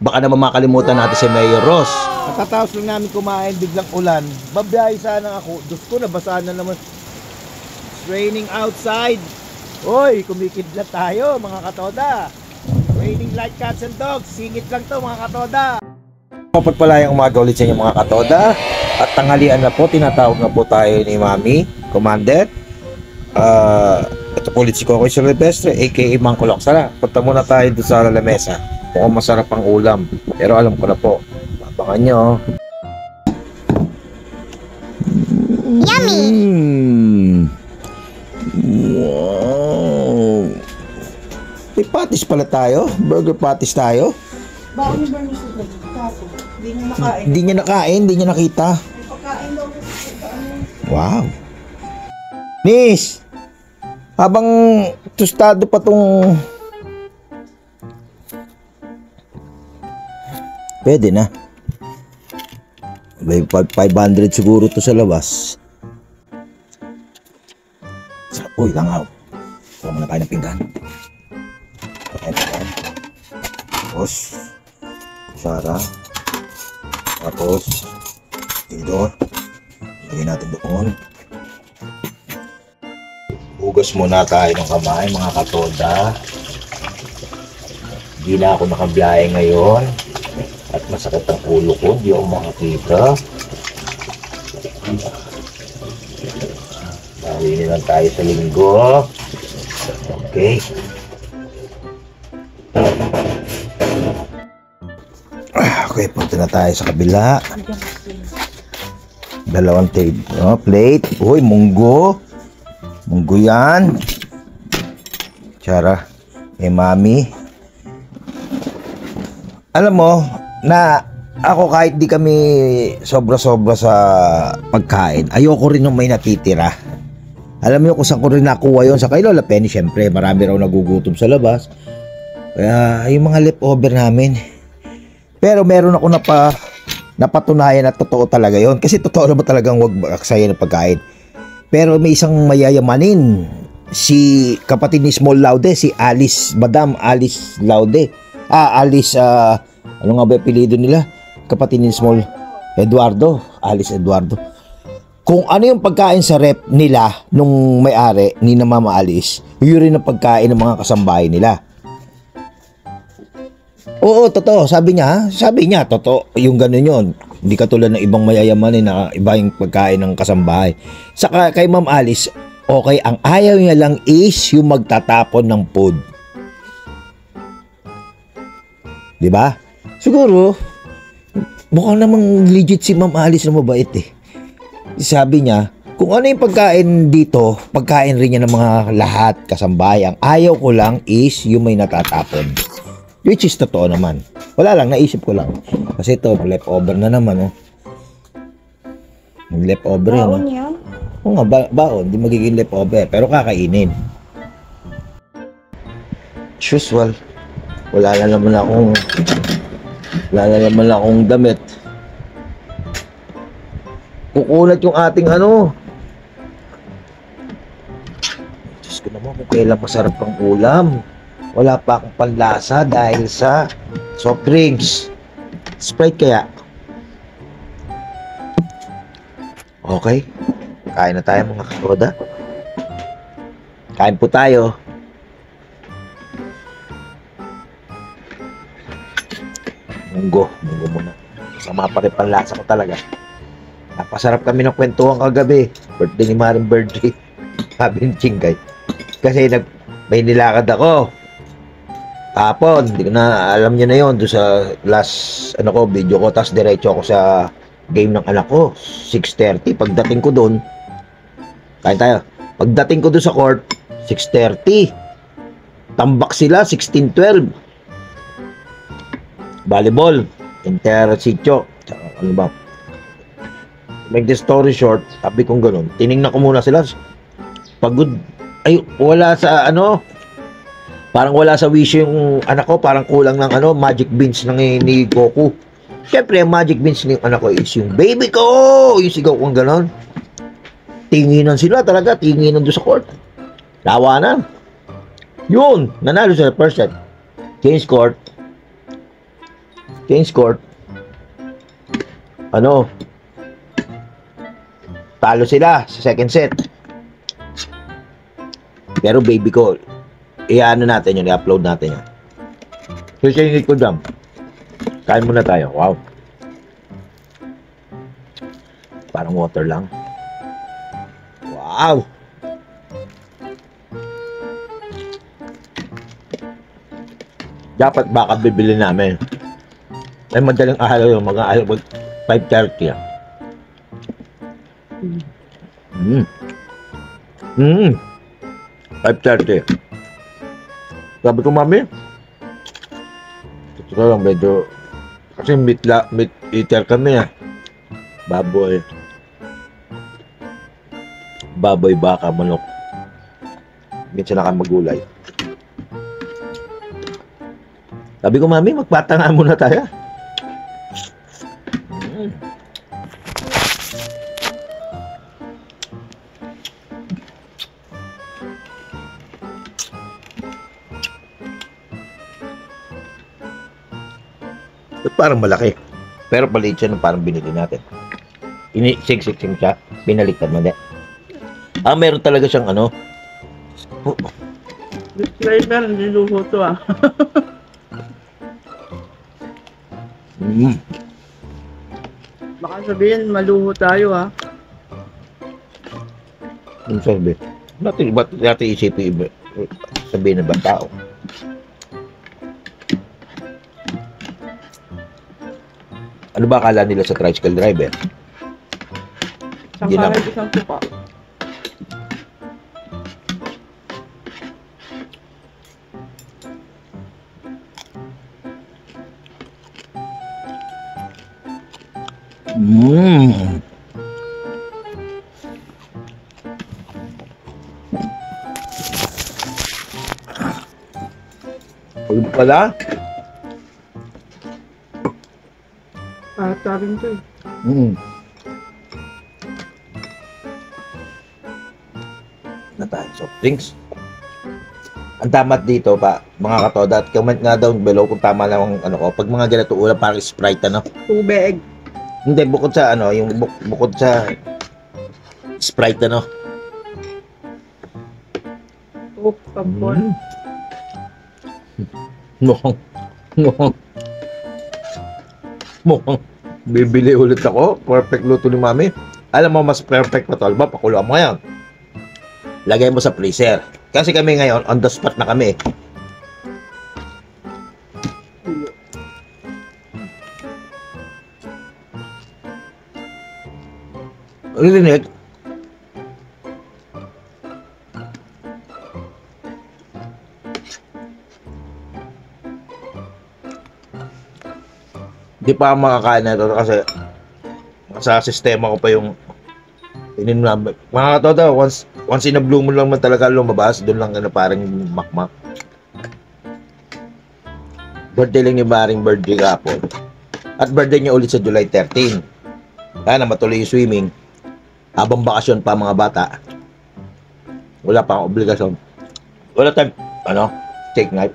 Baka naman makalimutan natin si Mayor Ross. Nakataos lang namin kumain, biglang ulan. Babiyahe sana ako. Diyos ko, nabasa na naman. It's raining outside. Hoy, kumikidlat tayo mga katoda. Raining like cats and dogs. Singit lang to mga katoda. Mapagpalayang umaga ulit sa inyo mga katoda. At tanghalian na po, tinatawag na po tayo ni Mami, Commander. Ito po ulit si Kokoy Silvestre, aka Mang Kulok. Sana, punta muna tayo doon sa lamesa. Mukhang masarap ang ulam. Pero alam ko na po, abangan nyo. Yummy! Wow! May patis pala tayo. Burger patis tayo. Baon yung burger sugar. Kaso, hindi niya nakain. Hindi niya nakain, hindi niya nakita. May pagkain daw. Wow! Miss! Habang tostado pa tong... Pwede na. May 500 siguro to sa labas. Uy, langaw. Huwag mo na tayo ng pinggan. Tapos, kutsara. Tapos, tinidor. Lagyan natin doon. Hugas muna tayo ng kamay, mga katoda. Hindi na ako nakabiyahe ngayon. At masakit ang ulo ko, hindi ako makakita. Dahil lang tayo sa linggo. Okay. Okay, punta na tayo sa kabila. Dalawang plate. Uy, munggo. Munggo yan. Tsara. Mami. Alam mo, na ako kahit di kami sobra-sobra sa pagkain, ayoko rin nung may natitira. Alam niyo kung saan ko rin nakuha yun? Sa kay Lola Penny, syempre, marami raw nagugutom sa labas. Kaya yung mga leftover namin. Pero meron ako napatunayan na totoo talaga yon. Kasi totoo naman talagang wag aksaya ng pagkain. Pero may isang mayayamanin, si kapatid ni Small Laude, si Madam Alice Laude. Alice, ano nga ba yung apelyido nila? Kapatid ni Small Alice Eduardo. Kung ano yung pagkain sa rep nila nung may-ari ni na Mama Alice, yun rin ang pagkain ng mga kasambahay nila. Oo, totoo. Sabi niya, totoo. Yung ganun yun. Hindi katulad ng ibang mayayamanin na iba yung pagkain ng kasambahay. Saka kay Ma'am Alice, okay, ang ayaw niya lang is yung magtatapon ng food. Diba? Siguro, mukhang namang legit si Ma'am Alice na mabait eh. Sabi niya, kung ano yung pagkain dito, pagkain rin niya ng mga lahat kasambahay. Ang ayaw ko lang is yung may natatapon. Which is totoo naman. Wala lang, naisip ko lang. Kasi ito, leftover na naman, oh. Leftover yan, Baon yan? Oo nga, baon. Di magiging leftover. Pero kakainin. Usual. Wala na naman akong damit. Kukunat yung ating ano. Diyos ko naman kung kailan masarap ang ulam. Wala pa akong panlasa dahil sa soft drinks. Sprite kaya. Okay. Kain na tayo mga katoda. Kain po tayo. Munggo muna. Sama pa rin panlasa ko talaga. Napasarap kami ng kwentuhan kagabi. Birthday ni Maring birthday. Sabi ni Chingay. Kasi may nilakad ako. Tapon, hindi ko na alam niya na yon doon sa last video ko. Tapos diretso ako sa game ng anak ko. 6:30. Pagdating ko doon, kain tayo. Pagdating ko doon sa court, 6:30. Tambak sila, 16-12. Volleyball, inter-sityo. Ano ba? Make the story short, sabi kong ganun. Tinignan ko muna sila. Pagod. Ay, wala sa parang wala sa wish yung anak ko. Parang kulang ng magic beans ni Goku. Siyempre, ang magic beans ng anak ko is yung baby ko! Yung sigaw kong ganun. Tinginan sila talaga. Tinginan doon sa court. Lawanan. Yun. Nanalo sila first set. Change court. Change court. Ano? Talo sila sa second set. Pero baby ko, i-ano natin yun, i-upload natin yan. So, sinigit ko dam. Kain muna tayo. Wow. Parang water lang. Wow! Dapat baka bibili namin. Ay madaling araw yung mga araw 5:30. Mm. 5:30. Sabi ko, mami, ito lang medyo kasi meat eater kami baboy, baka, manok, minsan na magulay. Sabi ko, mami, magpatangan muna tayo. Ba't parang malaki? Pero paliit siya nung parang binili natin. Siksik-siksik siya. Pinaliktad mo, hindi. Meron talaga siyang ano. Disclaimer, niluho to Baka sabihin, maluho tayo Ang sabi. Ba't natin isipin iba? Sabihin ng ibang tao. Ano ba akala nila sa tricycle driver? Isang Hindi na- kahit isang tupa. Ayun pala. Ata rin to Na tayo soft drinks. Ang tamat dito pa, mga katoda, at comment nga down below kung tama lang ang ano ko. Pag mga ganito ulam, parang Sprite Tubig. Hindi, bukod sa ano, yung bukod sa Sprite Oop, kampon. Mukhang bibili ulit ako. Perfect luto ni mami. Alam mo, mas perfect pa to. Alba, pakuluan mo yan. Lagay mo sa freezer. Kasi kami ngayon, on the spot na kami. Rinig. Hindi pa ako makakain na ito kasi sa sistema ko pa yung ininam. Mga katoda, once in a blue moon lang man talaga lumabas, doon lang parang makmak. Birthday lang ni Maring birthday kapon. At birthday niya ulit sa July 13. Kaya na matuloy yung swimming. Habang bakasyon pa mga bata. Wala pa akong obligasyon. Wala time, steak night.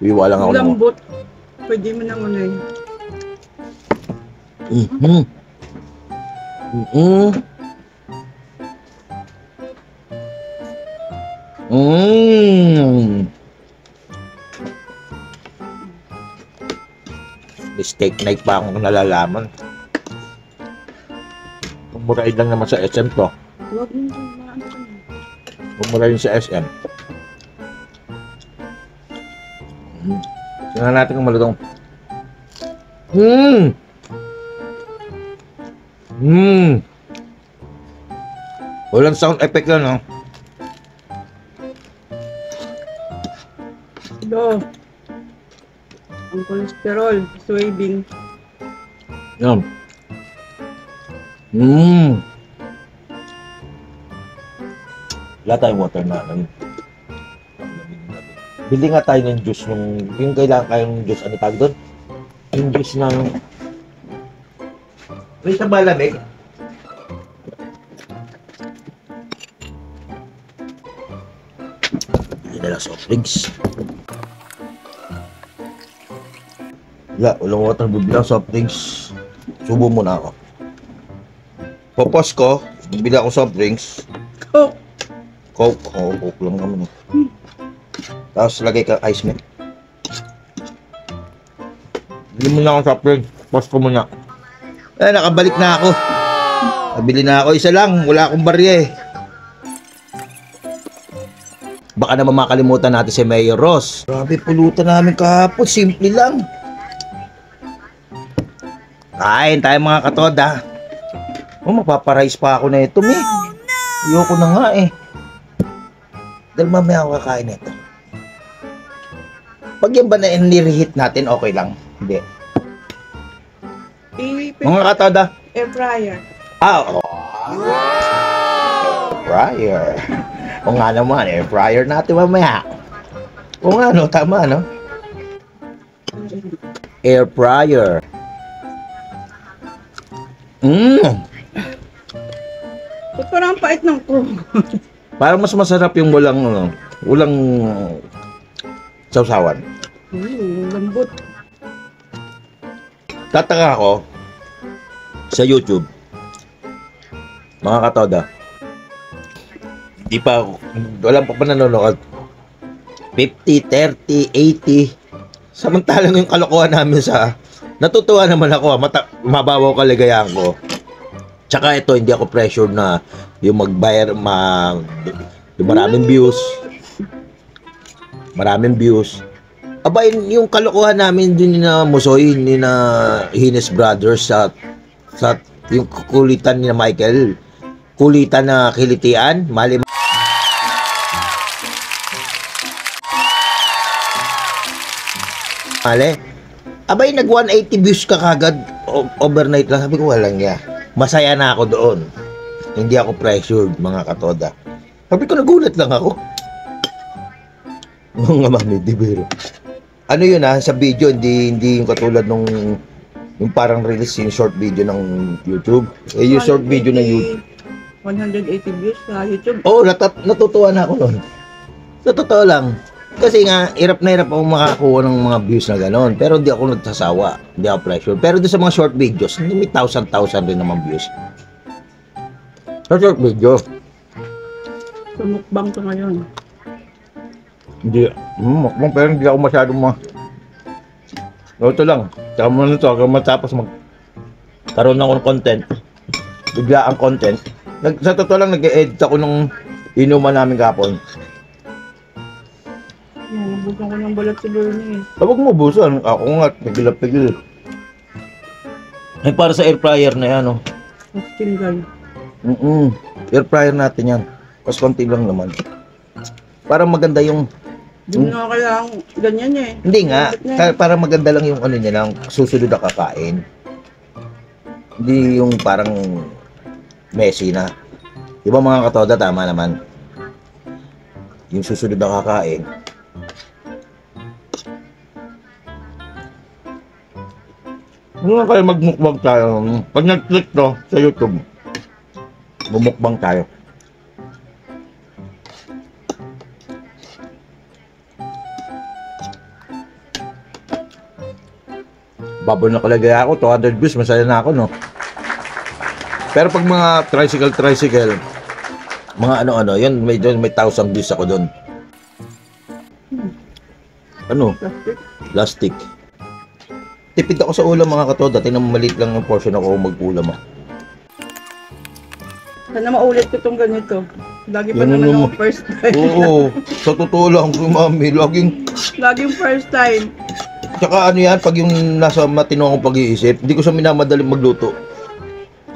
Iwa lang ako ng... Lambot. Pwede mo nang unahin. May steak night pa akong nalalaman. Mumurahin lang naman sa SM to. Huwag mo maano ka na. Mumurahin sa SM. Tingnan natin kung malutong. Walang sound effect lang, no? Ito. Ang kolesterol, soybean. Yan. Wala tayong water na. Bili nga tayo ng juice yung kailangan kayong juice. Ano tawag doon? Yung juice ng... May sa malamig. Hindi na lang soft drinks. Walang water, bibili ako soft drinks. Subo muna ako. Popos ko, bibili ako soft drinks. Coke. Coke. Oo, Coke lang naman. Tapos lagay ka ice milk. Bili muna ako soft drinks. Pause ko muna. Nakabalik na ako. Nabili na ako. Isa lang. Wala akong barya eh. Baka naman makalimutan natin si Mayor Ross. Grabe, pulutan namin kahapon. Simple lang. Kain tayo mga katoda. Mapaparize pa ako na ito, me. Ayoko na nga eh. Dahil mamaya ako kakain nito. Pag yan ba na nirehit natin, okay lang. Hindi. Mga katoda. Air fryer. Oh. Air fryer. O nga naman, air fryer natin mamaya. O nga no, tama no? Air fryer. Ba't parang ang pait ng Coke? Parang mas masarap yung walang sausawan. Lambot. Tataka ako sa YouTube. Mga katoda. Wala pa nanonood. 50, 30, 80. Samantalang yung kalokohan namin natutuwa naman ako. Mababaw kaligayahan ko. Tsaka ito, hindi ako pressured na yung magbayar, yung maraming views. Maraming views. Aba, yung kalokohan namin din na Musoy, ni na Hines Brothers sa yung kulitan ni na Michael. Kulitan na kilitian. Mali. Abay, nag 180 views ka kagad overnight lang. Sabi ko, walang niya. Masaya na ako doon. Hindi ako pressured, mga katoda. Sabi ko, nagulat lang ako. Mga mami, di biro. Ano yun sa video, hindi yung katulad nung yung parang release yung short video ng YouTube. Yung short video ng YouTube. 180 views sa YouTube. Oo, natutuwa na ako noon. Sa totoo lang. Kasi nga, hirap na hirap ako makakuha ng mga views na gano'n. Pero hindi ako nagsasawa. Hindi ako pressure. Pero doon sa mga short videos, may 1,000 rin naman views. Sa short video. Sumukbang ka ngayon. Hindi. Mukbang, pero hindi ako masyadong Ito lang. Tsaka mo na ito. Hanggang matapos karoon ako ng content. Bigla ang content. Sa totoo lang, nag-edit ako nung inuman namin kapon. Nabukan ko ng balat si Bernie. Huwag mo busan. Ako nga, pigil. Ay, para sa air fryer na yan, Tinggal. Air fryer natin yan. Mas konti lang naman. Para maganda yung... Hindi mo na kailangan ganyan eh. Hindi nga. Para maganda lang yung ano niya lang, susunod na kakain. Hindi yung parang messy na. Di ba mga katoda, tama naman. Yung susunod na kakain. Ano nga kayo magmukbang tayo? Pag nag-click to sa YouTube, bumukbang tayo. Baboy na kalagay ako, 200 views, masaya na ako, no? Pero pag mga tricycle, mga ano-ano, yun, may 1,000 views ako doon. Ano? Plastic. Tipid ako sa ulam, mga katoda. Tingnan mo, maliit lang yung portion ako mag-ulam. Sana maulit ko itong ganito. Lagi pa Yan naman naman. ako first time. Oo, sa totoo lang, mami, Laging first time. Tsaka ano yan, pag yung nasa matino akong pag-iisip, hindi ko siya minamadaling magluto.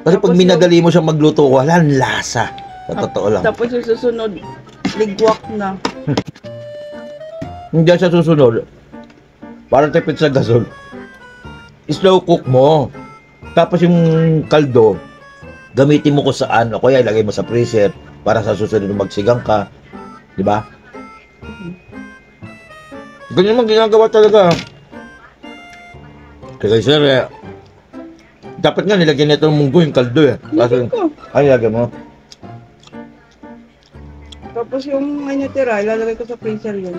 Kasi pag Tapos minadali mo siya magluto, walang lasa. Sa totoo lang. Tapos yung susunod, ligwak na. Hindi siya susunod. Parang tipid sa gasol. Slow cook mo. Tapos yung kaldo, gamitin mo kung saan. O kaya ilagay mo sa freezer para sa susunod magsigang ka. Di ba? Ganyan man ginagawa talaga. Kaya sir, dapat nga nilagyan nito ng munggo yung kaldo eh. Kasi, ay, lagyan mo. Tapos yung may natira, ilalagay ko sa freezer yun.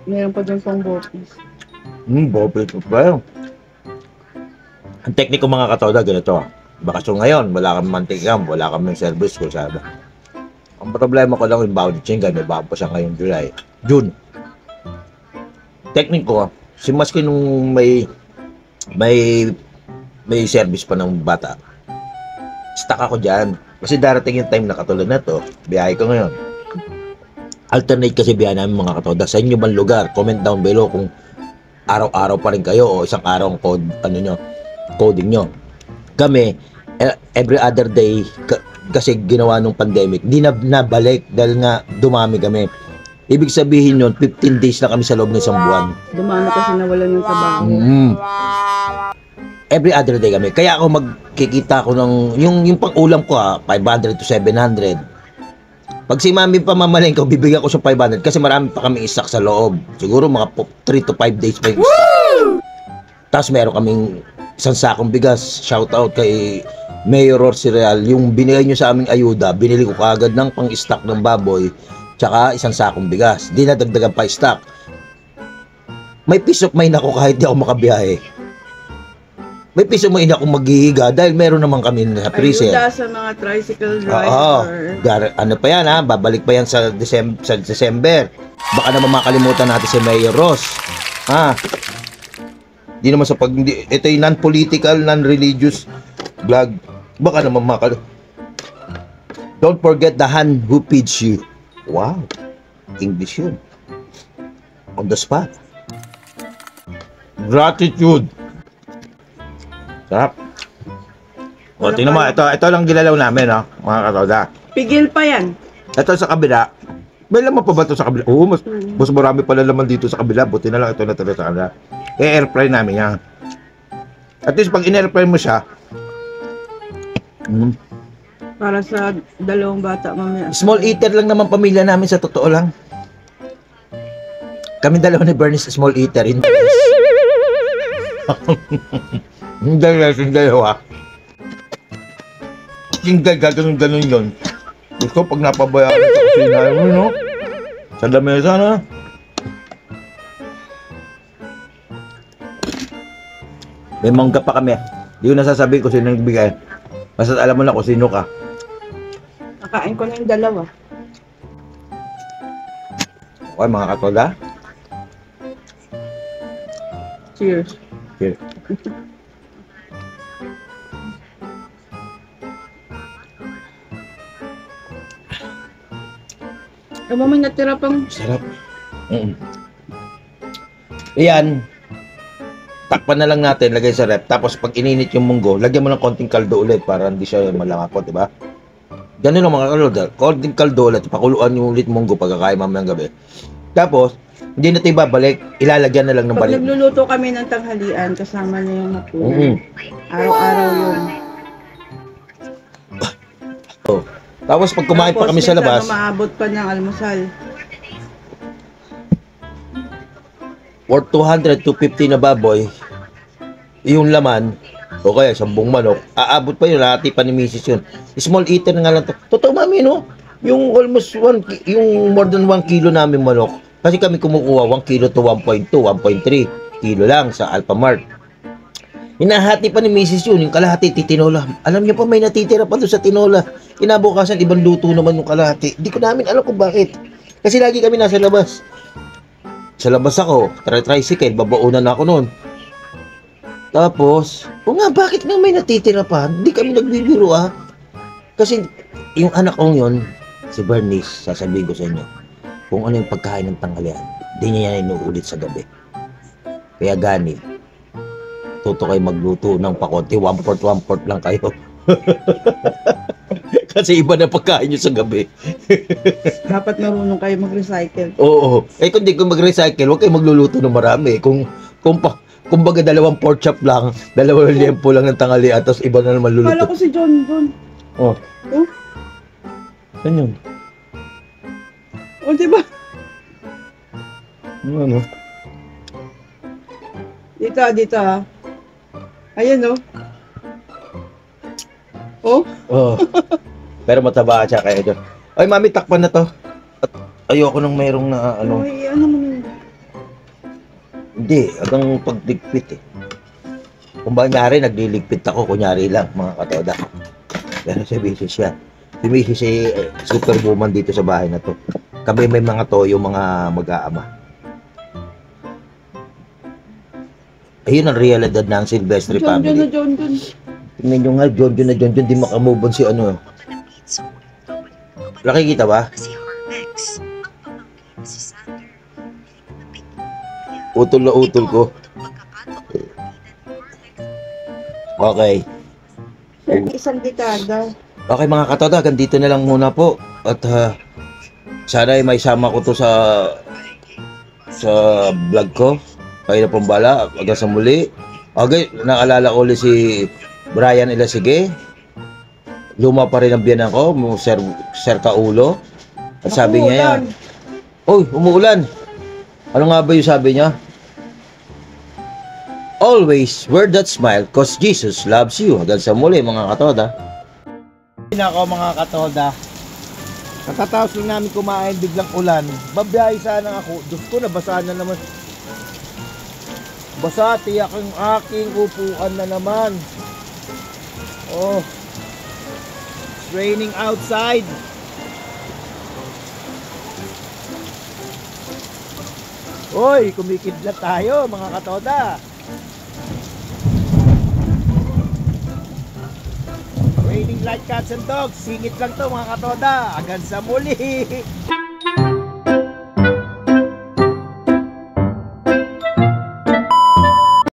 Meron pa dyan pang bopis. Bopil ko pa yun. Ang tekniko mga katoda, ganito. Bakasyon ngayon, wala kami mantikam, wala kami service ko sabi. Ang problema ko lang yung bawal chinga, may bago pa siya ngayong June. Tekniko, si maski nung may service pa ng bata, stuck ako dyan. Kasi darating yung time na katulad na to, biyahe ko ngayon. Alternate kasi biyahe namin mga katoda. Sa inyo bang lugar? Comment down below kung araw-araw pa rin kayo o isang araw ang coding nyo. Kami, every other day, kasi ginawa nung pandemic, di na nabalik dahil nga dumami kami. Ibig sabihin yun, 15 days na kami sa loob ng isang buwan. Dumami kasi nawalan ng trabaho. Every other day kami. Kaya ako magkikita ko ng, yung pang-ulam ko 500 to 700. Pag si mami pamamaling ko, bibigyan ko siya 500 kasi marami pa kami isak sa loob. Siguro mga 3 to 5 days pa yung isak. Tapos meron kaming isang sakong bigas. Shout out kay Mayor Cereal. Yung binigay nyo sa aming ayuda, binili ko kaagad ng pang-stock ng baboy tsaka isang sakong bigas. Di na dagdagan pa stock. May peace of mind ako kahit di ako makabiyahe. May peace of mind ako maghihiga dahil meron naman kami sa freezer. Ayuda sa mga tricycle Oo. driver. Ano pa yan babalik pa yan sa December. Baka naman makalimutan natin si Mayor Ross. Di naman sa ito yung non-political, non-religious vlog. Baka naman Don't forget the hand who feeds you. Wow. English yun. On the spot. Gratitude. Sarap. O, tingnan mo. Ito lang gilalaw namin, mga katoda. Pigil pa yan. Ito sa kabila. May laman pa ba ito sa kabila? Oo, mas marami pala laman dito sa kabila. Buti na lang ito natala sa kabila. Air fry namin yan. At least pag in-air fry mo siya, Para sa dalawang bata mamaya. small eater lang naman pamilya namin sa totoo lang. Kami dalawa ni Bernice small eater. Yung dalawa. Yung ganun yun. Gusto pag napabayaan sa kusina mo, sa lamesa na. May mangga pa kami. Di ko nasasabi kung sino nagbigay. Basta alam mo na kung sino ka. Nakain ko na yung dalawa. Okay, mga katoda. Cheers. Here. May natira pang Sarap. Ayan. Takpan na lang natin, lagay sa rep. Tapos pag ininit yung munggo, lagyan mo ng konting kaldo ulit para hindi siya malangakot, di ba? Ganun lang mga kaldo. Konting kaldo ulit, pakuluan yung ulit munggo pagkakain mamayang gabi. Tapos, hindi natin babalik, ilalagyan na lang ng pag balik. nagluluto kami ng tanghalian, kasama niya yung mapunan. Araw-araw yun. Tapos pag kumain pa kami sa labas, Maabot pa ng almusal. or 200 to 50 na baboy, yung laman, o kaya 10 manok, aabot pa yun, lahati pa ni Mrs. yun. Small eater nga lang to. Totoo mami, no? Yung almost yung more than 1 kilo namin manok, kasi kami kumukuha 1 kilo to 1.2, 1.3 kilo lang sa Alphamart. Hinahati pa ni Mrs. yun, yung kalahati titinola. Alam niyo pa, may natitira pa doon sa tinola. Kinabukasan, ibang luto naman yung kalahati. Hindi ko namin alam kung bakit. Kasi lagi kami nasa labas. Sa labas ako, tricycle, babaunan ako noon. Tapos, bakit nga may natitira pa? Hindi kami nagbibiro Kasi yung anak kong yun, si Bernice, sasabihin ko sa inyo, kung ano yung pagkain ng tanghalian, di niya yan inuulit sa gabi. Kaya gani, tuto kayo magluto ng pakonti, 1/4 lang kayo. Kasi iba na pagkain nyo sa gabi. Dapat marunong kayo mag-recycle. Oo. Kung di ko mag-recycle, huwag kayo magluluto ng marami. Kumbaga 2 pork chop lang, 2 liempo lang ng tanghalian, tapos iba na naman luluto. Kala ko si John doon. Oh. Oh? Saan yun? O, diba? Ano? Dito Ayan, Oh? Oh. Pero mataba siya kaya dyan. Ay, mami, takpan na to. At ayoko nang mayroong na ano. Ay, ano mo yun? Hindi, hanggang pagligpit eh. Kung kunyari, nagliligpit ako, kunyari lang, mga katoda. Pero si Mrs. yan. Si Mrs. superwoman dito sa bahay na to. Kami may mga toyo, mga mag-aama. Ayun ang realidad ng Silvestre John family. John. Tingnan nyo nga, John, di makamove on si ano. Nakikita ba? Utol na utol ko. Okay. Isang dekada. Okay mga katoda, dito na lang muna po. At sana ay may sama ko to sa vlog ko. Kayo na pong bala, hanggang sa muli. Okay, naalala ko ulit si Brian Ilasige. Luma pa rin ang biyanan ko, Sir Kaulo. At sabi niya yan, "Oy, umuulan." Ano nga ba yung sabi niya? Always wear that smile cause Jesus loves you. Hanggang sa muli mga katoda. Ako mga katoda. Katatapos lang namin kumain, biglang ulan. Babiyahe sana ako. Diyos ko, nabasa na naman. Basa, tiyak ang aking upuan na naman. Oh. It's raining outside. Hoy, kumikidlat tayo mga katoda. Raining like cats and dogs. Singit lang to mga katoda. Hanggang sa muli.